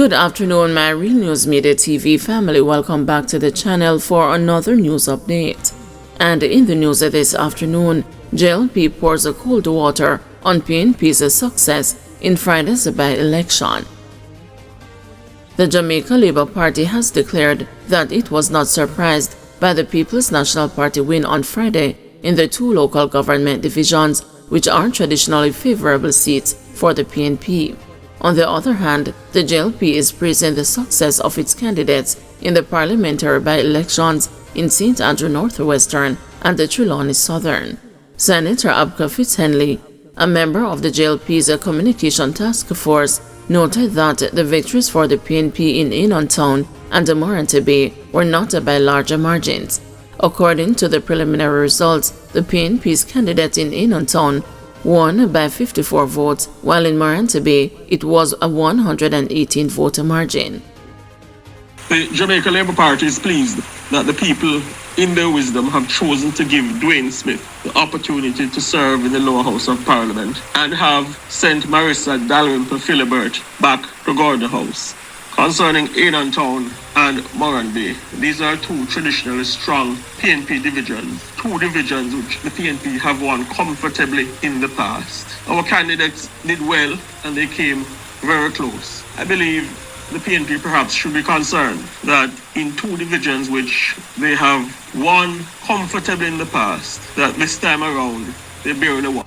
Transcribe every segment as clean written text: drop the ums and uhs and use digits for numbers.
Good afternoon, my Real News Media TV family. Welcome back to the channel for another news update. And in the news this afternoon, JLP pours a cold water on PNP's success in Friday's by-election. The Jamaica Labour Party has declared that it was not surprised by the People's National Party win on Friday in the two local government divisions, which are traditionally favorable seats for the PNP. On the other hand, the JLP is praising the success of its candidates in the parliamentary by-elections in St. Andrew Northwestern and the Trelawny Southern. Senator Abka Fitzhenley, a member of the JLP's Communication Task Force, noted that the victories for the PNP in Inontown and the Morante Bay were not by larger margins. According to the preliminary results, the PNP's candidate in Inontown won by 54 votes, while in Morante Bay it was a 118-vote margin. The Jamaica Labour Party is pleased that the people, in their wisdom, have chosen to give Dwayne Smith the opportunity to serve in the lower house of Parliament and have sent Marissa Dalrymple Philibert back to Gordon House. Concerning Inontown and Morant Bay, these are two traditionally strong PNP divisions, two divisions which the PNP have won comfortably in the past. Our candidates did well and they came very close. I believe the PNP perhaps should be concerned that in two divisions which they have won comfortably in the past, that this time around they barely won.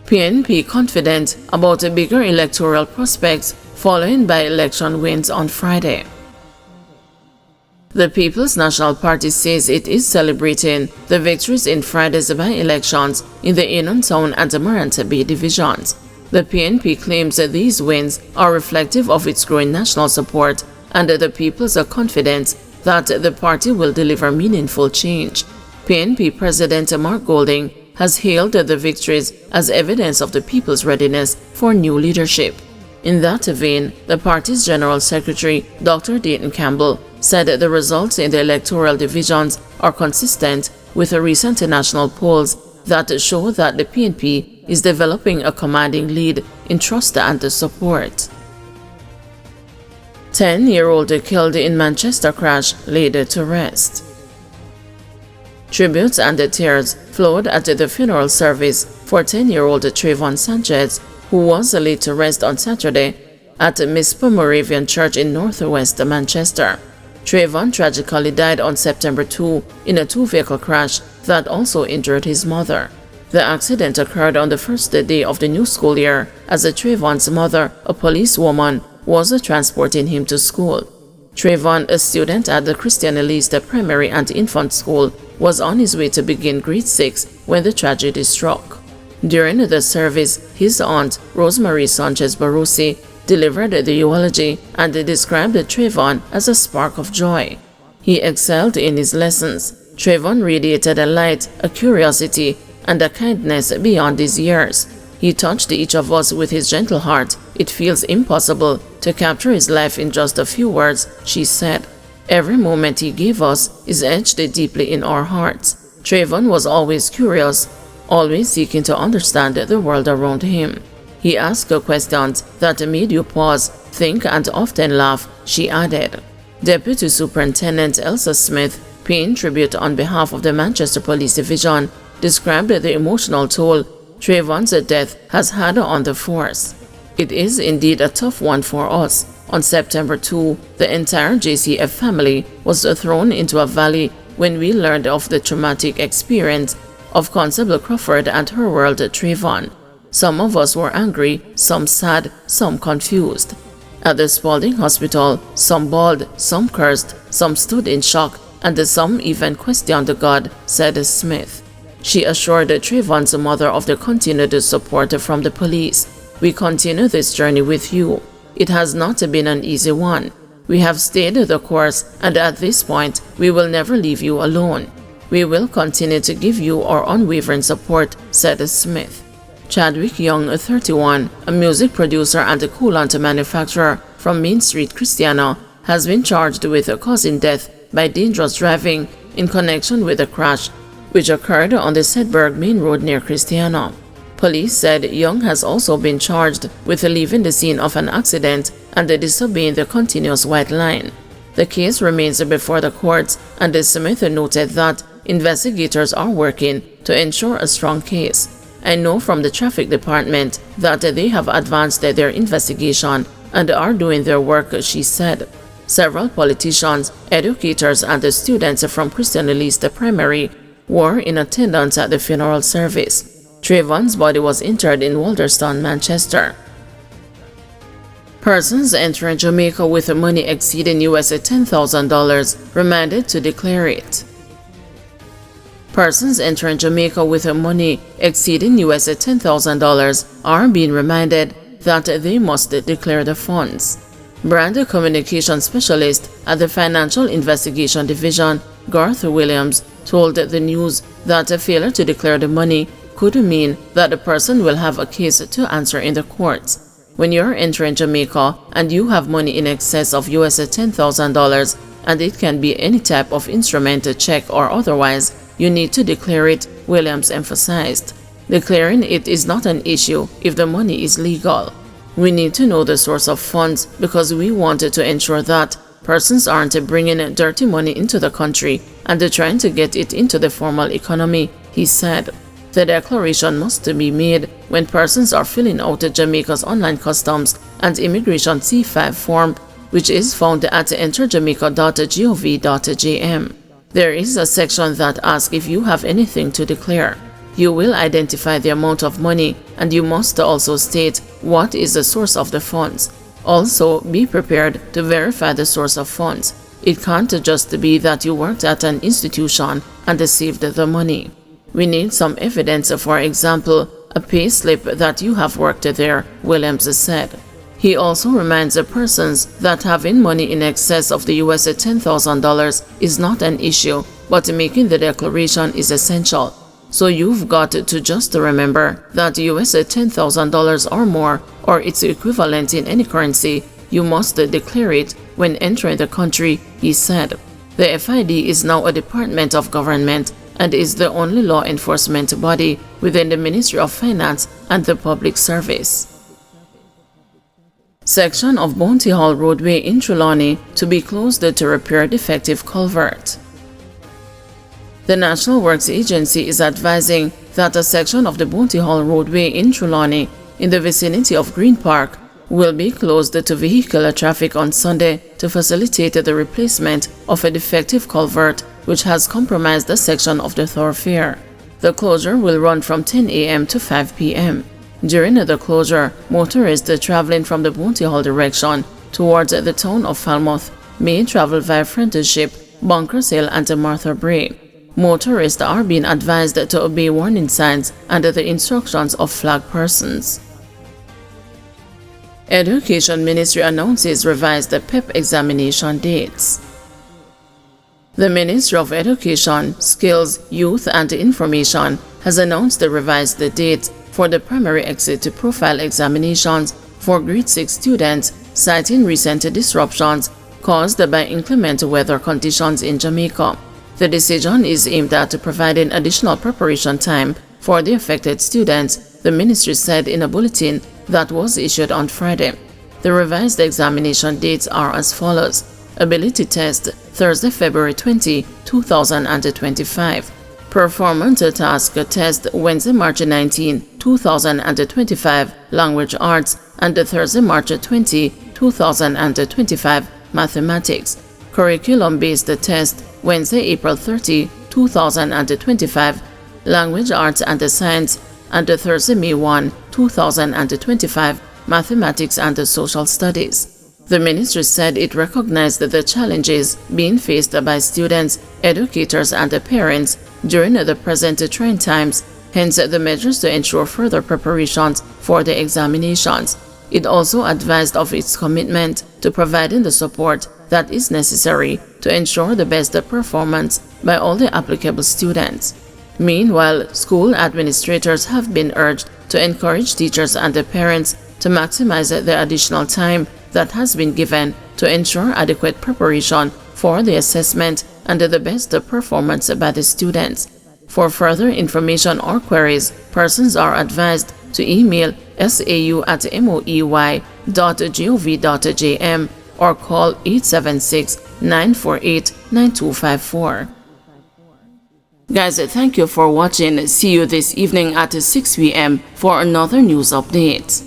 PNP confident about a bigger electoral prospects following by-election wins on Friday. The People's National Party says it is celebrating the victories in Friday's by-elections in the Inontown and the Morante Bay divisions. The PNP claims that these wins are reflective of its growing national support and that the people's confidence that the party will deliver meaningful change. PNP President Mark Golding has hailed the victories as evidence of the people's readiness for new leadership. In that vein, the party's General Secretary, Dr. Dayton Campbell, said that the results in the electoral divisions are consistent with the recent national polls that show that the PNP is developing a commanding lead in trust and support. 10-year-old killed in Manchester crash laid to rest. Tributes and tears flowed at the funeral service for 10-year-old Trayvon Sanchez, who was laid to rest on Saturday at Mizpah Moravian Church in northwest Manchester. Trayvon tragically died on September 2 in a two-vehicle crash that also injured his mother. The accident occurred on the first day of the new school year as Trayvon's mother, a policewoman, was transporting him to school. Trayvon, a student at the Christian Elise Primary and Infant School, was on his way to begin grade 6 when the tragedy struck. During the service, his aunt, Rosemary Sanchez Barrosi, delivered the eulogy and described Trayvon as a spark of joy. He excelled in his lessons. Trayvon radiated a light, a curiosity, and a kindness beyond his years. He touched each of us with his gentle heart. It feels impossible to capture his life in just a few words, she said. Every moment he gave us is etched deeply in our hearts. Trayvon was always curious, always seeking to understand the world around him. He asked questions that made you pause, think, and often laugh, she added. Deputy Superintendent Elsa Smith, paying tribute on behalf of the Manchester Police Division, described the emotional toll Trayvon's death has had on the force. It is indeed a tough one for us. On September 2, the entire JCF family was thrown into a valley when we learned of the traumatic experience of Constable Crawford and her world Trayvon. Some of us were angry, some sad, some confused. At the Spalding Hospital, some bawled, some cursed, some stood in shock, and some even questioned God, said Smith. She assured Trayvon's mother of the continued support from the police. We continue this journey with you. It has not been an easy one. We have stayed the course, and at this point, we will never leave you alone. We will continue to give you our unwavering support, said Smith. Chadwick Young, 31, a music producer and a coolant manufacturer from Main Street, Christiana, has been charged with causing death by dangerous driving in connection with a crash which occurred on the Sedberg Main Road near Christiana. Police said Young has also been charged with leaving the scene of an accident and disobeying the continuous white line. The case remains before the courts, and Smith noted that investigators are working to ensure a strong case. I know from the traffic department that they have advanced their investigation and are doing their work, she said. Several politicians, educators, and students from Christian Elise Primary were in attendance at the funeral service. Trayvon's body was interred in Walthamstow, Manchester. Persons entering Jamaica with money exceeding US $10,000 remanded to declare it. Persons entering Jamaica with money exceeding US $10,000 are being reminded that they must declare the funds. Brand communication specialist at the Financial Investigation Division, Garth Williams, told the news that a failure to declare the money could mean that the person will have a case to answer in the courts. When you're entering Jamaica and you have money in excess of US $10,000, and it can be any type of instrument, check or otherwise, you need to declare it, Williams emphasized. Declaring it is not an issue if the money is legal. We need to know the source of funds because we wanted to ensure that persons aren't bringing dirty money into the country and trying to get it into the formal economy, he said. The declaration must be made when persons are filling out Jamaica's online customs and immigration C5 form, which is found at enterjamaica.gov.jm. There is a section that asks if you have anything to declare. You will identify the amount of money, and you must also state what is the source of the funds. Also, be prepared to verify the source of funds. It can't just be that you worked at an institution and received the money. We need some evidence, for example, a pay slip that you have worked there, Williams said. He also reminds the persons that having money in excess of the US $10,000 is not an issue, but making the declaration is essential. So you've got to just remember that US $10,000 or more, or its equivalent in any currency, you must declare it when entering the country, he said. The FID is now a department of government and is the only law enforcement body within the Ministry of Finance and the Public Service. Section of Bounty Hall Roadway in Trelawny to be closed to repair defective culvert. The National Works Agency is advising that a section of the Bounty Hall Roadway in Trelawny, in the vicinity of Green Park, will be closed to vehicular traffic on Sunday to facilitate the replacement of a defective culvert which has compromised a section of the thoroughfare. The closure will run from 10 a.m. to 5 p.m. During the closure, motorists traveling from the Bounty Hall direction towards the town of Falmouth may travel via Friendship, Bunkers Hill, and Martha Bray. Motorists are being advised to obey warning signs and the instructions of flag persons. Education Ministry announces revised PEP examination dates. The Ministry of Education, Skills, Youth and Information has announced the revised dates for the primary exit profile examinations for grade 6 students, citing recent disruptions caused by inclement weather conditions in Jamaica. The decision is aimed at providing additional preparation time for the affected students, the ministry said in a bulletin that was issued on Friday. The revised examination dates are as follows: Ability Test, Thursday, February 20, 2025. Performance Task Test, Wednesday, March 19, 2025, Language Arts, and Thursday, March 20, 2025, Mathematics. Curriculum-Based Test, Wednesday, April 30, 2025, Language Arts and Science, and Thursday, May 1, 2025, Mathematics and Social Studies. The ministry said it recognized the challenges being faced by students, educators, and parents during the present trying times, hence the measures to ensure further preparations for the examinations. It also advised of its commitment to providing the support that is necessary to ensure the best performance by all the applicable students. Meanwhile, school administrators have been urged to encourage teachers and parents to maximize the additional time that has been given to ensure adequate preparation for the assessment and the best performance by the students. For further information or queries, persons are advised to email sau@moey.gov.jm or call 876-948-9254. Guys, thank you for watching. See you this evening at 6 p.m. for another news update.